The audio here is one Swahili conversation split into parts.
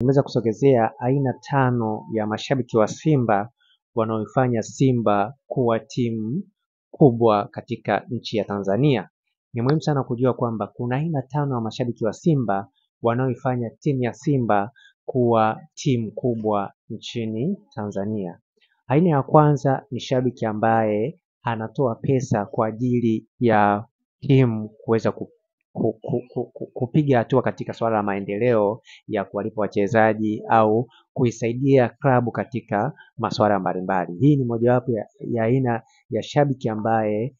Nimeweza kusogezea aina 5 ya mashabiki wa Simba wanaoifanya Simba kuwa timu kubwa katika nchi ya Tanzania. Ni muhimu sana kujua kwamba kuna aina 5 ya mashabiki wa Simba wanaoifanya timu ya Simba kuwa timu kubwa nchini Tanzania. Aina ya kwanza ni shabiki ambaye anatoa pesa kwa ajili ya timu kuweza kupiga hatua katika swala la maendeleo ya kuwalipa wachezaji au kuisaidia klabu katika masuala mbalimbali. Hii ni mojawapo ya aina ya shabiki ambaye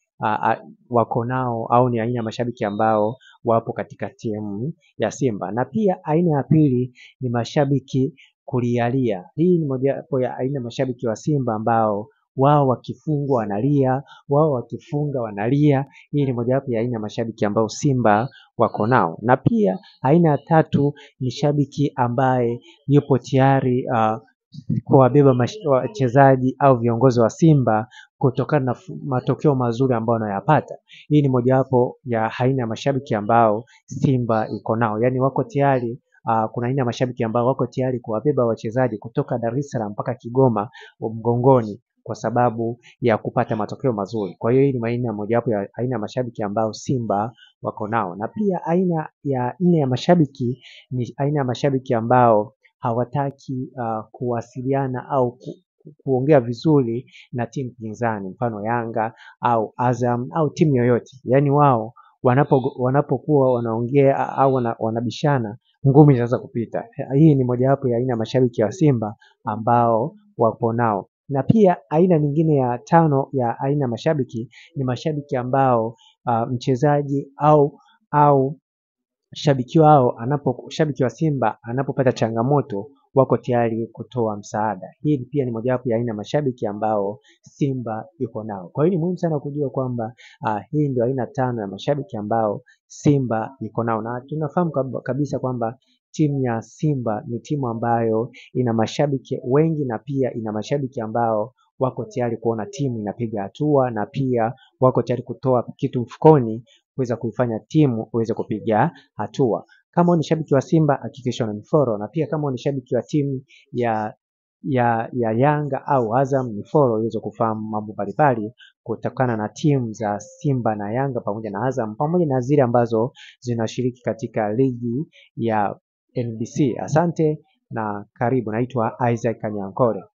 wako nao au ni aina ya mashabiki ambao wapo katika timu ya Simba. Na pia aina ya pili ni mashabiki kulialia. Hii ni mojawapo ya aina ya mashabiki wa Simba ambao wao wakifungwa wanalia, wao wakifunga wanalia. Hii ni mojawapo ya aina ya mashabiki ambao Simba wako nao. Na pia aina ya tatu ni shabiki ambaye yupo tayari kuwabeba wachezaji au viongozi wa Simba kutokana na matokeo mazuri ambayo wanayapata. Hii ni mojawapo ya aina ya mashabiki ambao Simba iko nao. Yaani wako tayari, kuna aina ya mashabiki ambao wako tayari kuwabeba wachezaji kutoka Dar es Salaam mpaka Kigoma mgongoni kwa sababu ya kupata matokeo mazuri. Kwa hiyo hii ni aina mojawapo ya aina ya mashabiki ambao Simba wako nao. Na pia aina ya 4 ya mashabiki ni aina ya mashabiki ambao hawataki kuwasiliana au kuongea vizuri na timu pinzani, mfano Yanga au Azam au timu yoyote. Yaani wao wanapokuwa wanaongea au wanabishana, ngumi zinaweza kupita. Hii ni mojawapo ya aina ya mashabiki wa Simba ambao wapo nao. Na pia aina nyingine ya 5 ya aina ya mashabiki ni mashabiki ambao mchezaji au shabiki wa Simba anapopata changamoto wako tayari kutoa msaada. Hii pia ni mojawapo ya aina ya mashabiki ambao Simba yuko nao. Kwa hiyo ni muhimu sana kujua kwamba hii ndio aina 5 ya mashabiki ambao Simba yuko nao. Na tunafahamu kabisa kwamba timu ya Simba ni timu ambayo ina mashabiki wengi na pia ina mashabiki ambao wako tayari kuona timu inapiga hatua na pia wako tayari kutoa kitu mfukoni kuweza kuifanya timu uweze kupiga hatua. Kama ni shabiki wa Simba hakikisha unanifollow, na pia kama ni shabiki wa timu ya Yanga au Azam nifollow uweze kufahamu mambo mbalimbali kutokana na timu za Simba na Yanga pamoja na Azam pamoja na zile ambazo zinashiriki katika ligi ya NBC. Asante na karibu. Naitwa Isaac Kanyankole.